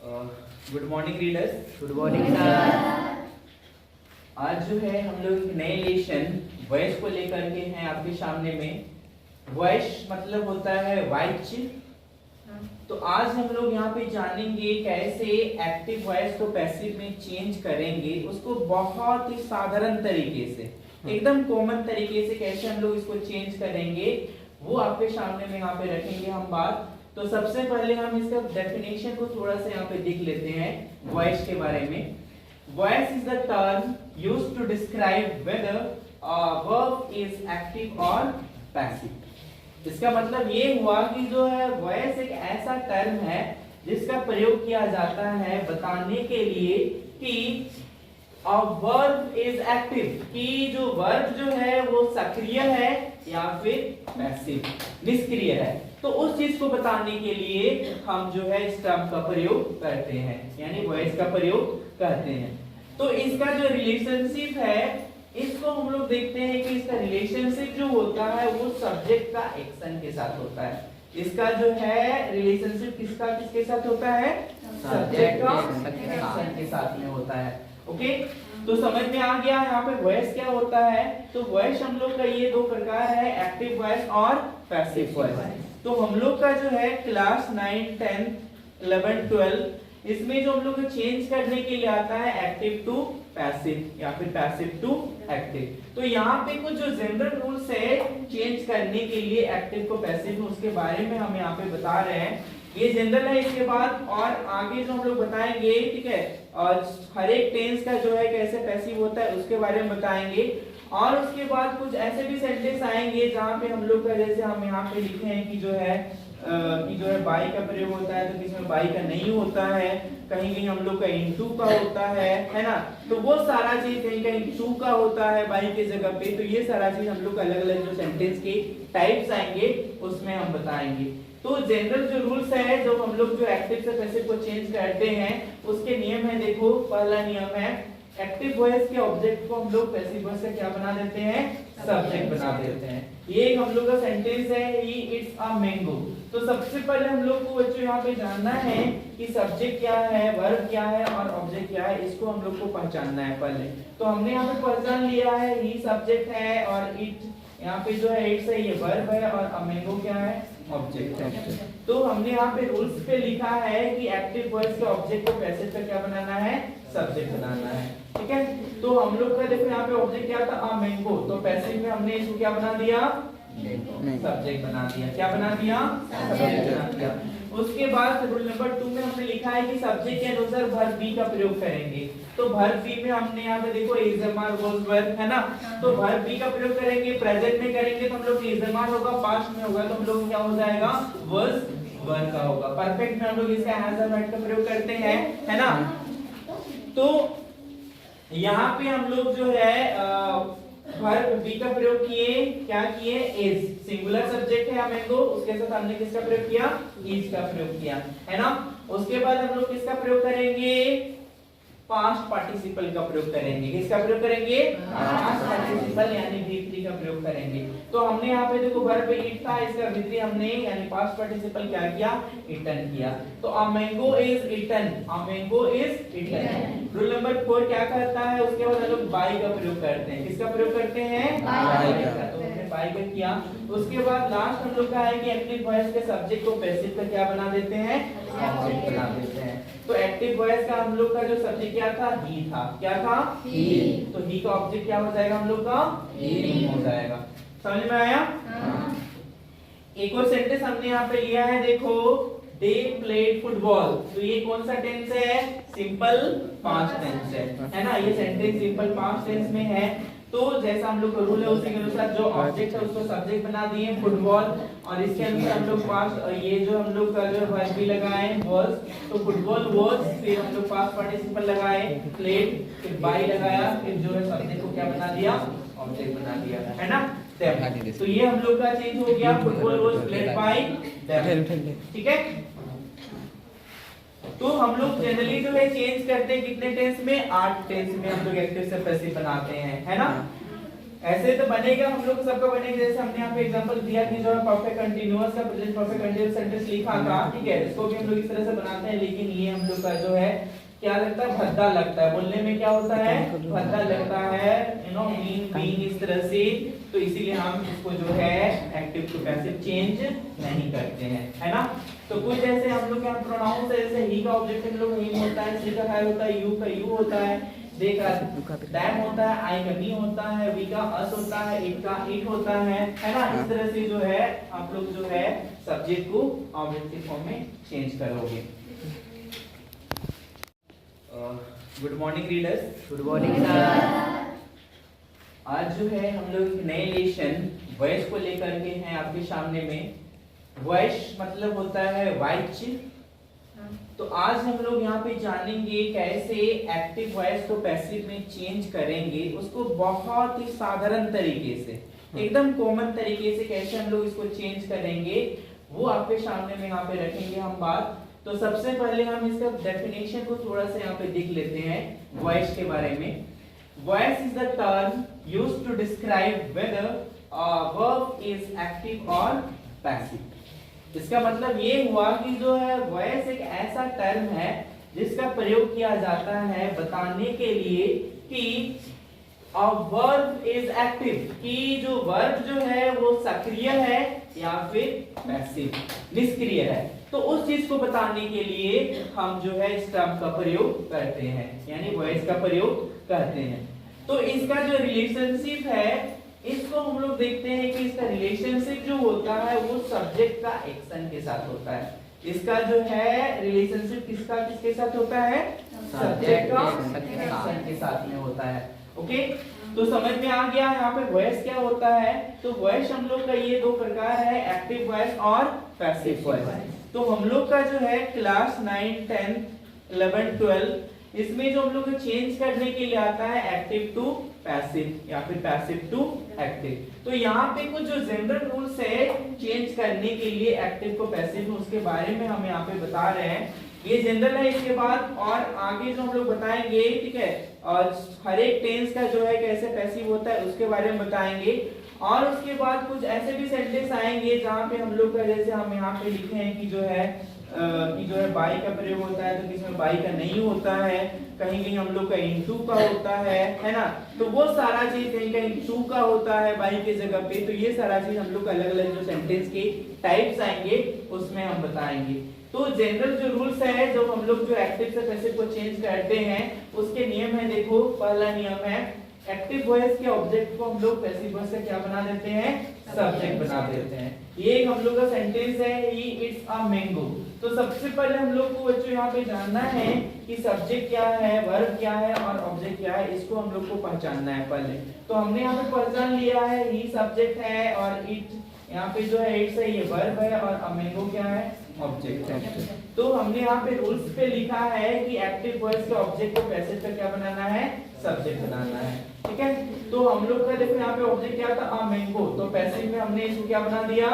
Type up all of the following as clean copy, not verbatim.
Good morning readers. Good morning sir. आज जो है हम लोग एक नए लेशन वॉइस को लेकर के हैं आपके सामने में। वॉइस मतलब होता है वाइच। तो आज हम लोग यहाँ पे जानेंगे कैसे एक्टिव वॉइस को पैसिव में चेंज करेंगे, उसको बहुत ही साधारण तरीके से, एकदम कॉमन तरीके से कैसे हम लोग इसको चेंज करेंगे वो आपके सामने में यहाँ पे रखेंगे हम बात। तो सबसे पहले हम इसका डेफिनेशन को थोड़ा सा यहाँ पे देख लेते हैं वॉइस के बारे में। Voice is the term used to describe whether verb is active और पैसिव। इसका मतलब ये हुआ कि जो है वॉइस एक ऐसा टर्म है जिसका प्रयोग किया जाता है बताने के लिए कि वर्ब इज एक्टिव, कि जो वर्ब जो है वो सक्रिय है या फिर पैसिव निष्क्रिय है। तो उस चीज को बताने के लिए हम जो है इस टर्म का प्रयोग करते हैं, यानी वॉइस का प्रयोग करते हैं। तो इसका जो रिलेशनशिप है इसको हम लोग देखते हैं कि इसका रिलेशनशिप जो होता है वो सब्जेक्ट का एक्शन के साथ होता है। इसका जो है रिलेशनशिप किसके साथ होता है? सब्जेक्ट का एक्शन के साथ में होता है। ओके, तो समझ में आ गया यहाँ पे वॉइस क्या होता है। तो वॉइस हम लोग का ये दो प्रकार है, एक्टिव वॉइस और पैसिव वॉइस। तो हम लोग का जो है क्लास 9, 10, 11, 12 इसमें जो हम लोग चेंज करने के लिए आता है एक्टिव टू पैसिव या फिर पैसिव टू एक्टिव। तो यहाँ पे कुछ जो जनरल रूल्स है चेंज करने के लिए एक्टिव को पैसिव में, उसके बारे में हम यहाँ पे बता रहे हैं। ये जनरल है, इसके बाद और आगे जो हम लोग बताएंगे, ठीक है, और हर एक टेंस का जो है कैसे पैसिव होता है उसके बारे में बताएंगे। और उसके बाद कुछ ऐसे भी सेंटेंस आएंगे जहाँ पे हम लोग का, जैसे हम यहाँ पे लिखे हैं कि जो है बाई का प्रयोग होता है, तो किसी में बाई का नहीं होता है, कहीं कहीं हम लोग का इनटू का होता है ना। तो वो सारा चीज कहीं कहीं टू का होता है बाई के जगह पे। तो ये सारा चीज हम लोग अलग अलग जो सेंटेंस के टाइप्स आएंगे उसमें हम बताएंगे। तो जनरल जो रूल्स है जो हम लोग जो एक्टिव से पैसिव को चेंज करते हैं उसके नियम है। देखो, पहला नियम है एक्टिव वॉइस के ऑब्जेक्ट को हम लोग पैसिव वॉइस से क्या बना देते हैं? सब्जेक्ट बना देते हैं। ये हम लोग का सेंटेंस है, ही इट्स अ मैंगो। तो सबसे पहले हम लोग को बच्चों यहाँ पे जानना है कि सब्जेक्ट क्या है, वर्ब क्या है और ऑब्जेक्ट क्या है, इसको हम लोग को पहचानना है पहले। तो हमने यहाँ पे पहचान लिया है, ही सब्जेक्ट है और इट यहाँ पे जो है इट्स है ये वर्ब है और अ मैंगो क्या है? ऑब्जेक्ट है। तो हमने यहाँ पे रूल्स पे लिखा है कि एक्टिव वॉइस के ऑब्जेक्ट को पैसिव पे क्या बनाना है? सब्जेक्ट बनाना है। ठीक है, तो हम लोग का देखो यहाँ पे ऑब्जेक्ट क्या था? A mango. तो पैसिव में हमने इसको क्या बना दिया? सब्जेक्ट बना दिया। क्या बना दिया? सब्जेक्ट बना दिया। उसके बाद रूल नंबर 2 में हमने लिखा है कि सब्जेक्ट के अनुसार वर्ब बी का प्रयोग करेंगे। तो वर्ब बी में हमने यहाँ पे देखो इज एम वाज वर्ब है ना। तो वर्ब बी का प्रयोग करेंगे, प्रेजेंट में करेंगे तो हम लोग इज एम होगा, पास्ट में होगा तो हम लोग क्या हो जाएगा? वाज वर का होगा। परफेक्ट में हम लोग इसका हैज और हैड का प्रयोग करते हैं, है ना। तो यहाँ पे हम लोग जो है वर्ब बी का प्रयोग किए, क्या किए? इज, सिंगुलर सब्जेक्ट है मैंगो, उसके साथ हमने किसका प्रयोग किया? इज का प्रयोग किया, है ना। उसके बाद हम लोग किसका प्रयोग करेंगे? पास्ट पार्टिसिपल का प्रयोग करेंगे। किसका प्रयोग करेंगे? पास्ट पार्टिसिपल यानी V3 का प्रयोग करेंगे। तो हमने यहाँ पे देखो वर्ब ईट था, इसका V3 हमने यानी पास्ट पार्टिसिपल क्या किया? ईटन किया। तो a mango is eaten, a mango is eaten. Rule number 4 क्या करता है? उसके बाद हम लोग बाय का प्रयोग करते हैं। किसका प्रयोग करते हैं? बाय का। तो हमने बाय का किया। उसके बाद लास्ट हम लोग का है कि एक्टिव वॉइस के सब्जेक्ट को पैसिव का क्या बना देते हैं? ऑब्जेक्ट बना देते हैं। तो एक्टिव वॉइस का हम लोग का जो सब्जेक्ट क्या था? ही था। क्या था? ही। तो ही का ऑब्जेक्ट क्या हो जाएगा हम लोग का? ही हो जाएगा। समझ में आया? हाँ। एक और सेंटेंस हमने यहाँ पे लिया है, देखो, दे प्लेड फुटबॉल। तो ये कौन सा टेंस है? सिंपल पास्ट टेंस है ना। ये सेंटेंस सिंपल पास्ट टेंस में है। तो जैसा हम लोग का रूल है उसी के अनुसार जो ऑब्जेक्ट है उसको सब्जेक्ट बना दिए फुटबॉल, और इसके अनुसार हम लोग पास्ट ये जो हम लोग का जो वर्ब भी लगाए वाज, तो फुटबॉल वाज, फिर हम लोग पास्ट पार्टिसिपल लगाए प्लेड, फिर बाय लगाया, फिर जो है सब्जेक्ट को क्या बना दिया? ऑब्जेक्ट बना दिया, है ना। तो ये हम लोग का चेंज हो गया, football was played by them. ठीक है, तो हम लोग जनरली जो है चेंज करते हैं कितने टेंस में? 8 टेंस में हम लोग एक्टिव से पैसिव बनाते हैं, है ना। ऐसे तो बनेगा, हम लोग सबका बनेगा। जैसे हमने यहाँ पे एग्जांपल दिया कि जो है परफेक्ट कंटीन्यूअस का प्रेजेंट परफेक्ट कंटीन्यूअस सेंटेंस लिखा था, ठीक है, इसको भी हम लोग इस तरह से बनाते हैं। लेकिन ये हम लोग का जो है क्या लगता है, भद्दा लगता है, बोलने में क्या होता है, भद्दा लगता है, मीन बीइंग इस तरह से। तो इसीलिए हम इसको जो है एक्टिव टू पैसिव चेंज नहीं करते हैं, है ना। तो कुछ जैसे हम लोग यहाँ प्रोनाउंस है, जैसे ही का ऑब्जेक्ट हम लोग ही होता है, सी का है होता है, यू का यू होता है, दे का दैम होता है, आई का मी होता है, वी का अस होता है, इट का इट होता है ना। इस तरह से जो है आप लोग जो है सब्जेक्ट को ऑब्जेक्ट के फॉर्म में चेंज करोगे। Good morning readers. Good morning sir. आज जो है हम लोग नए लेशन वॉइस को लेकर के हैं आपके सामने में। वॉइस मतलब होता है वाइच। तो आज हम लोग यहाँ पे जानेंगे कैसे एक्टिव वॉइस को पैसिव में चेंज करेंगे, उसको बहुत ही साधारण तरीके से, एकदम कॉमन तरीके से कैसे हम लोग इसको चेंज करेंगे वो आपके सामने में यहाँ पे रखेंगे हम बात। तो सबसे पहले हम इसका डेफिनेशन को थोड़ा सा यहाँ पे देख लेते हैं वॉइस के बारे में। Voice is the term used to describe whether a verb is active or passive। इसका मतलब ये हुआ कि जो है वॉइस एक ऐसा टर्म है जिसका प्रयोग किया जाता है बताने के लिए कि a verb is active, कि जो वर्ब जो है वो सक्रिय है या फिर पैसिव निष्क्रिय है। तो उस चीज को बताने के लिए हम जो है इस टर्म का प्रयोग करते हैं, यानी वॉइस का प्रयोग करते हैं। तो इसका जो रिलेशनशिप है इसको हम लोग देखते हैं कि इसका रिलेशनशिप जो होता है वो सब्जेक्ट का एक्शन के साथ होता है। इसका जो है रिलेशनशिप किसका किसके साथ होता है, सब्जेक्ट का एक्शन के साथ में होता है। ओके, तो समझ में आ गया यहाँ पे वॉइस क्या होता है। तो वॉइस हम लोग का ये दो प्रकार है, एक्टिव वॉइस और पैसिव वॉइस। तो हम लोग का जो है क्लास 9, 10, 11, 12 इसमें जो हम लोग चेंज करने के लिए आता है एक्टिव टू पैसिव या फिर पैसिव टू एक्टिव। तो यहाँ पे कुछ जो जनरल रूल्स है चेंज करने के लिए एक्टिव को पैसिव में, उसके बारे में हम यहाँ पे बता रहे हैं। ये जनरल है, इसके बाद और आगे जो हम लोग बताएंगे, ठीक है, और हर एक टेंस का जो है कैसे पैसिव होता है उसके बारे में बताएंगे। और उसके बाद कुछ ऐसे भी सेंटेंस आएंगे जहाँ पे हम लोग का, जैसे हम यहाँ पे लिखे हैं कि जो है बाई का प्रयोग होता है, तो किसमें बाई का नहीं होता है, कहीं कहीं हम लोग का इनटू का होता है ना। तो वो सारा चीज कहीं कहीं टू का होता है बाई के जगह पे। तो ये सारा चीज हम लोग अलग अलग जो सेंटेंस के टाइप्स आएंगे उसमें हम बताएंगे। तो जनरल जो रूल्स है जो हम लोग जो एक्टिव से पैसिव को चेंज करते हैं उसके नियम है। देखो, पहला नियम है एक्टिव वॉइस के ऑब्जेक्ट को हम लोग पैसिव वॉइस से क्या बना देते हैं, सब्जेक्ट बना देते हैं। ये हम लोग का सेंटेंस है, ही इट्स अ मैंगो। तो सबसे पहले हम लोग को बच्चों यहाँ पे जानना है कि सब्जेक्ट क्या है, वर्ब क्या है और ऑब्जेक्ट क्या है, इसको हम लोग को पहचानना है पहले। तो हमने यहाँ पे पहचान लिया है, ही सब्जेक्ट है और इट यहाँ पे जो है इट्स है ये वर्ब है और अ मैंगो क्या है, ऑब्जेक्ट है। तो हमने यहाँ पे रूल्स पे लिखा है कि एक्टिव वॉइस के ऑब्जेक्ट को पैसिव का क्या बनाना है, सब्जेक्ट बनाना है, ठीक है। तो हम लोग का देखो यहाँ पे ऑब्जेक्ट क्या था, अ मैंगो, तो पैसिव में हमने इसको क्या बना दिया,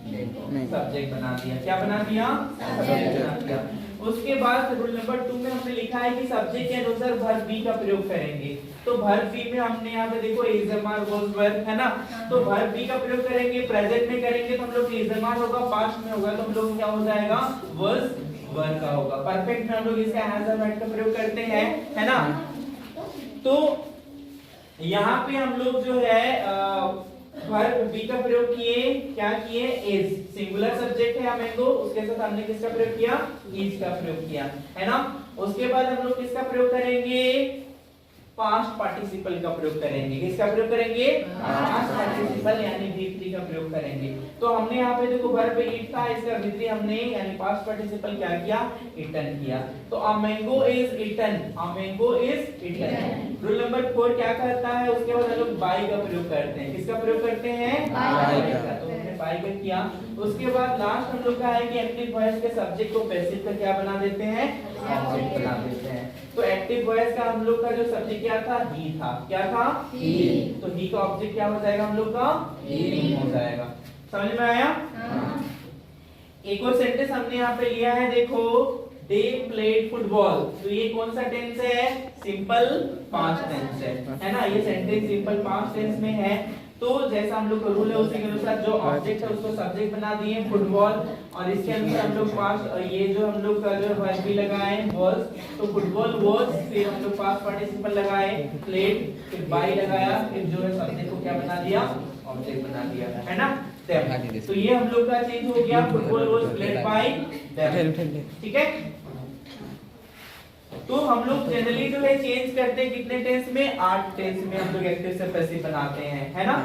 सब्जेक्ट बना दिया। क्या बना दिया, सब्जेक्ट बना दिया। उसके बाद रूल नंबर 2 में हमने लिखा है कि सब्जेक्ट के अनुसार वर्ब बी का प्रयोग करेंगे। तो वर्ब बी में हमने यहाँ पे देखो इजमार वाज वर्ब है ना, तो वर्ब बी का प्रयोग करेंगे। प्रेजेंट में करेंगे तो हम लोग इजमार होगा, पास्ट में होगा तो हम लोग क्या हो जाएगा, वाज वर्ब का होगा। परफेक्ट में हम लोग इसका हैज और हैड का प्रयोग करते हैं, है ना। तो यहाँ पे हम लोग जो है वर्ब बी का प्रयोग किए, क्या किए, इज सिंगुलर सब्जेक्ट है मैंगो, उसके साथ हमने किसका प्रयोग किया, इज का प्रयोग किया, है ना। उसके बाद हम लोग किसका प्रयोग करेंगे, पास्ट पार्टिसिपल का प्रयोग करेंगे। किसका प्रयोग करेंगे, पास्ट पार्टिसिपल यानी V3 का प्रयोग करेंगे। तो हमने यहाँ पे देखो वर्ब ईट था, इसका V3 हमने यानी पास्ट पार्टिसिपल क्या किया, ईटन किया। तो a mango is eaten, a mango is eaten. Rule number 4 क्या कहता है, उसके बाद हम लोग बाय का प्रयोग करते हैं। किसका प्रयोग करते हैं, बाय का। तो हमने बाय का किया। उसके बाद लास्ट हम लोग का है कि एक्टिव वॉइस के सब्जेक्ट को पैसिव का क्या बना देते हैं, ऑब्जेक्ट बना देते हैं। तो एक्टिव वॉइस का हम लोग का जो सब्जेक्ट क्या था, ही था। क्या था, ही। तो ही का ऑब्जेक्ट क्या हो जाएगा हम लोग का, ही हो जाएगा। समझ में आया। एक और सेंटेंस हमने यहाँ पे लिया है, देखो दे प्लेड फुटबॉल। तो ये कौन सा टेंस है? सिंपल पास्ट टेंस है ना। ये सेंटेंस सिंपल पास्ट टेंस में है। तो जैसा हम लोग का रूल है उसी के अनुसार जो ऑब्जेक्ट है उसको सब्जेक्ट बना दिए फुटबॉल, और इसके अनुसार हम लोग पास्ट ये जो हम लोग का जो वर्ब भी लगाए वाज, तो फुटबॉल वाज, फिर हम लोग पास्ट पार्टिसिपल लगाए प्लेड, फिर बाय लगाया, फिर जो है सब्जेक्ट को क्या बना दिया? ऑब्जेक्ट बना दिया, है ना। तो ये हम लोग का चेंज हो गया, football was played by them, ठीक है। तो हम लोग जनरली जो है चेंज करते हैं कितने टेंस में? 8 टेंस में हम लोग एक्टिव से पैसिव बनाते हैं, है ना।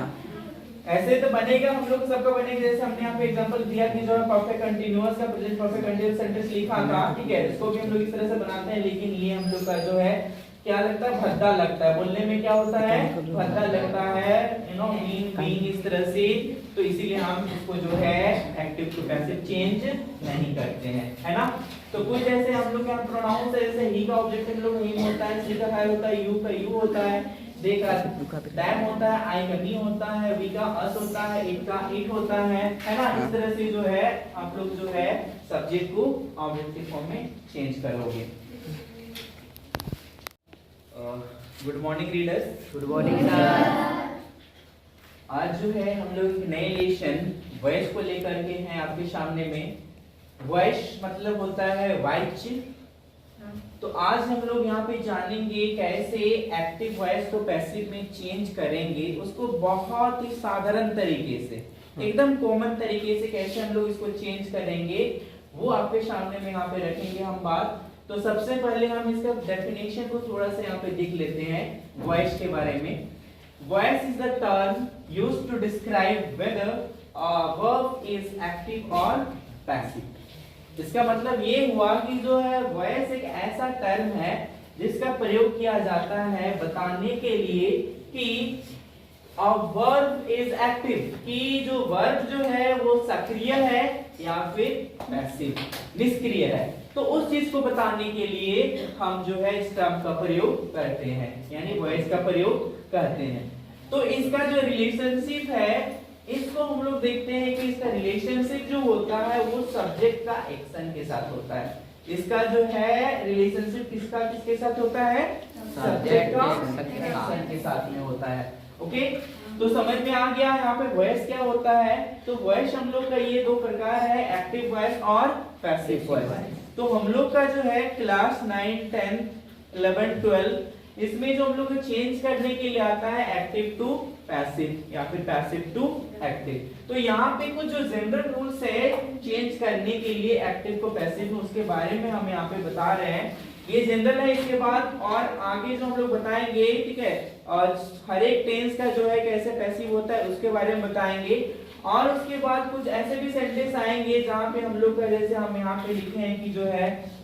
ऐसे तो बनेगा, हम लोग सबका बनेगा। जैसे हमने यहाँ पे एग्जांपल दिया कि जो है परफेक्ट कंटीन्यूअस का प्रेजेंट परफेक्ट कंटीन्यूअस सेंटेंस लिखा था, ठीक है। इसको भी हम लोग इस तरह से बनाते हैं, लेकिन ये हम लोग का जो है क्या लगता है? भद्दा लगता है बोलने में। क्या होता है? भद्दा लगता है, मीन बीइंग इस तरह से। तो इसीलिए हम इसको जो है एक्टिव टू पैसिव चेंज नहीं करते हैं, है ना। तो कुछ जैसे हम लोग यहाँ प्रोनाउंस है, जैसे ही का ऑब्जेक्ट हम लोग ही होता है, सी का है होता है, यू का यू होता है, दे का दैम होता है, आई का मी होता है, वी का अस होता है, इट का इट होता है ना। इस तरह से जो है आप लोग जो है सब्जेक्ट को ऑब्जेक्ट के फॉर्म में चेंज करोगे। Good morning readers. Good morning sir. आज जो है हम लोग नए लेशन वॉइस को लेकर के हैं आपके सामने में। वॉइस मतलब होता है वाइच। तो आज हम लोग यहाँ पे जानेंगे कैसे एक्टिव वॉइस को पैसिव में चेंज करेंगे, उसको बहुत ही साधारण तरीके से, एकदम कॉमन तरीके से कैसे हम लोग इसको चेंज करेंगे वो आपके सामने में यहाँ पे रखेंगे हम बात। तो सबसे पहले हम इसका डेफिनेशन को थोड़ा सा यहाँ पे देख लेते हैं वॉइस के बारे में। Voice is the term used to describe whether a verb is active और पैसिव। इसका मतलब ये हुआ कि जो है वॉइस एक ऐसा टर्म है जिसका प्रयोग किया जाता है बताने के लिए कि a verb is active, कि जो वर्ब जो है वो सक्रिय है या फिर पैसिव निष्क्रिय है। तो उस चीज को बताने के लिए हम जो है इस टर्म का प्रयोग करते हैं, यानी वॉइस का प्रयोग करते हैं। तो इसका जो रिलेशनशिप है इसको हम लोग देखते हैं कि इसका रिलेशनशिप जो होता है वो सब्जेक्ट का एक्शन के साथ होता है। इसका जो है रिलेशनशिप किसका किसके साथ होता है? सब्जेक्ट का एक्शन के साथ में होता है। ओके, तो समझ में आ गया यहाँ पे वॉइस क्या होता है। तो वॉइस हम लोग का ये दो प्रकार है, एक्टिव वॉइस और पैसिव वॉइस। तो हम लोग का जो है क्लास 9, 10, 11, 12 इसमें जो हम लोग चेंज करने के लिए आता है एक्टिव टू पैसिव या फिर पैसिव टू एक्टिव। तो यहाँ पे कुछ जो जनरल रूल्स है चेंज करने के लिए एक्टिव को पैसिव में, उसके बारे में हम यहाँ पे बता रहे हैं। ये जनरल है, इसके बाद और आगे जो हम लोग बताएंगे, ठीक है, और हर एक टेंस का जो है कैसे पैसिव होता है उसके बारे में बताएंगे। और उसके बाद कुछ ऐसे भी सेंटेंस आएंगे जहाँ पे हम लोग का, जैसे हम यहाँ पे लिखे हैं कि जो है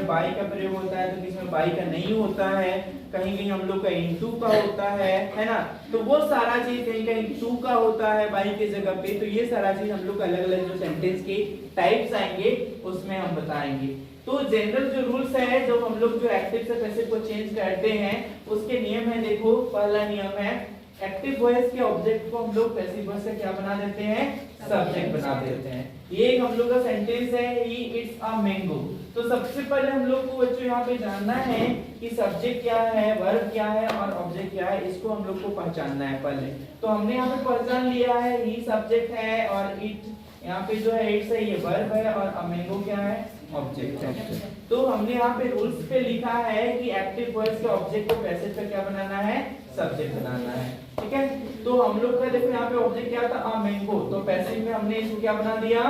बाई का प्रयोग होता है, तो किसमें बाई का नहीं होता है, कहीं कहीं हम लोग का इनटू का होता है ना। तो वो सारा चीज कहीं कहीं टू का होता है बाई के जगह पे। तो ये सारा चीज हम लोग अलग अलग जो सेंटेंस के टाइप्स आएंगे उसमें हम बताएंगे। तो जनरल जो रूल्स है जब हम लोग जो एक्टिव से पैसिव को चेंज करते हैं उसके नियम है। देखो, पहला नियम है एक्टिव वॉइस के ऑब्जेक्ट को हम लोग पैसिव वॉइस से क्या बना देते हैं? सब्जेक्ट बना देते हैं। ये हम लोग का सेंटेंस है, ही इट्स अ मैंगो। तो सबसे पहले हम लोग को बच्चों यहाँ पे जानना है कि सब्जेक्ट क्या है, वर्ब क्या है और ऑब्जेक्ट क्या है, इसको हम लोग को पहचानना है पहले। तो हमने यहाँ पे पहचान लिया है, ही सब्जेक्ट है और इट यहाँ पे जो है इट्स है ये वर्ब है और अ मैंगो क्या है? ऑब्जेक्ट है। तो हमने यहाँ पे रूल्स पे लिखा है कि एक्टिव वॉइस के ऑब्जेक्ट को पैसिव पे क्या बनाना है? सब्जेक्ट बनाना है, ठीक है। तो हम लोग का देखो यहाँ पे ऑब्जेक्ट क्या था? A mango. तो पैसिव में हमने इसको क्या बना दिया?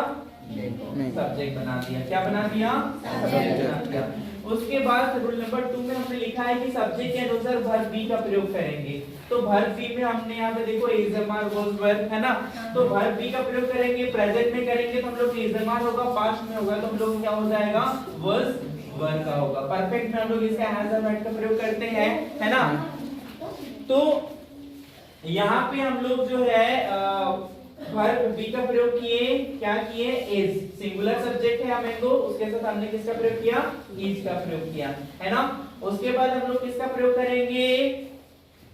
सब्जेक्ट बना दिया। क्या बना दिया? सब्जेक्ट बना दिया। उसके बाद रूल नंबर 2 में हमने लिखा है कि सब्जेक्ट के अनुसार वर्ब बी का प्रयोग करेंगे। तो वर्ब बी में हमने यहाँ पे देखो इजमार वाज वर्ब है ना। तो वर्ब बी का प्रयोग करेंगे, प्रेजेंट में करेंगे तो हम लोग इजमार होगा, पास्ट में होगा तो हम लोग क्या हो जाएगा? वाज वर्ब का होगा। परफेक्ट में हम लोग इसका हैज और हैड का प्रयोग करते हैं, है ना। तो यहाँ पे हम लोग जो है वर्ब बी का प्रयोग किए, क्या किए? इज। सिंगुलर सब्जेक्ट है मैंगो, उसके साथ हमने किसका प्रयोग किया? इज का प्रयोग किया, है ना। उसके बाद हम लोग किसका प्रयोग करेंगे?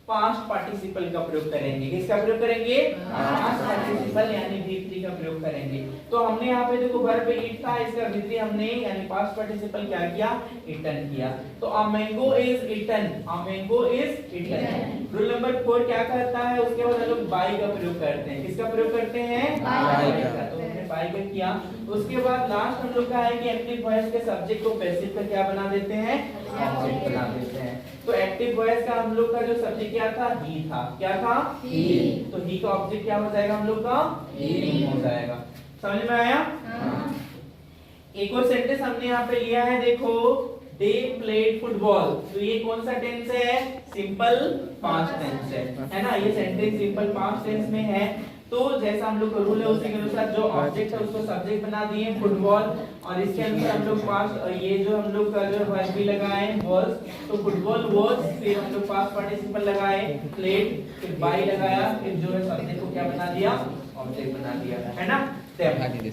पास्ट पार्टिसिपल का प्रयोग करेंगे। किसका प्रयोग करेंगे? पास्ट पार्टिसिपल यानी V3 का प्रयोग करेंगे। तो हमने यहाँ पे देखो वर्ब ईट था, इसका V3 हमने यानी पास्ट पार्टिसिपल क्या किया? ईटन किया। तो a mango is eaten, a mango is eaten. Rule number 4 क्या कहता है? उसके बाद हम लोग बाय का प्रयोग करते हैं। किसका प्रयोग करते हैं? बाय का। तो हमने बाय का किया। उसके बाद लास्ट हम लोग का है कि एक्टिव वॉइस के सब्जेक्ट को पैसिव का क्या बना देते हैं? ऑब्जेक्ट बना देते हैं। तो एक्टिव वॉइस का हम लोग का जो सब्जेक्ट क्या था? ही था। क्या था? ही। तो ही का ऑब्जेक्ट क्या हो जाएगा हम लोग का? ही हो जाएगा। समझ में आया? हाँ। एक और सेंटेंस हमने यहाँ पे लिया है, देखो दे प्लेड फुटबॉल। तो ये कौन सा टेंस है? सिंपल पास्ट टेंस है ना? ये सेंटेंस सिंपल पास्ट टेंस में है। तो जैसा हम लोग का रूल है उसी के अनुसार जो ऑब्जेक्ट है उसको सब्जेक्ट बना दिए फुटबॉल, और इसके अंदर हम लोग पास्ट ये जो हम लोग का जो वर्ब भी लगाए वाज, तो फुटबॉल वाज, फिर हम लोग पास्ट पार्टिसिपल लगाए प्लेड, फिर बाय लगाया, फिर जो है सब्जेक्ट को क्या बना दिया? ऑब्जेक्ट बना दिया, है ना?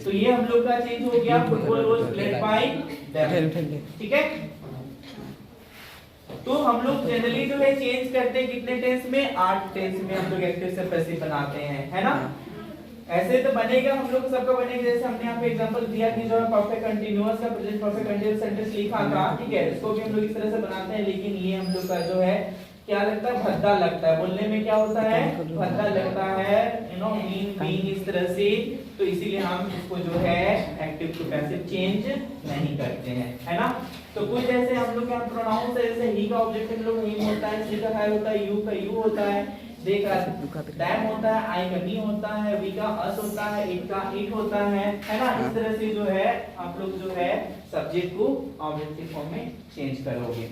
तो ये हम लोग का चेंज हो गया, football was played by them. ठीक है? तो हम लोग जनरली जो है चेंज करते हैं कितने टेंस में? 8 टेंस में हम लोग एक्टिव से पैसिव बनाते हैं, है ना? ऐसे तो बनेगा हम लोग सबका बनेगा। जैसे हमने यहाँ पे एग्जांपल दिया कि जो है परफेक्ट कंटीन्यूअस का प्रेजेंट परफेक्ट कंटीन्यूअस सेंटेंस लिखा था, ठीक है? इसको भी हम लोग इस तरह से बनाते हैं, लेकिन ये हम लोग का जो है क्या लगता है? भद्दा लगता है बोलने में। क्या होता है? भद्दा लगता है, यू नो, मीन बीइंग इस तरह से। तो इसीलिए हम इसको जो है एक्टिव टू पैसिव चेंज नहीं करते हैं, है ना? तो कुछ जैसे हम लोग यहाँ प्रोनाउंस है, जैसे ही का ऑब्जेक्ट हम लोग हिम होता है, सी का है होता है, यू का यू होता है, दे का दैम होता है, आई का मी होता है, वी का अस होता है, इट का इट होता है ना? इस तरह से जो है आप लोग जो है सब्जेक्ट को ऑब्जेक्ट के फॉर्म में चेंज करोगे।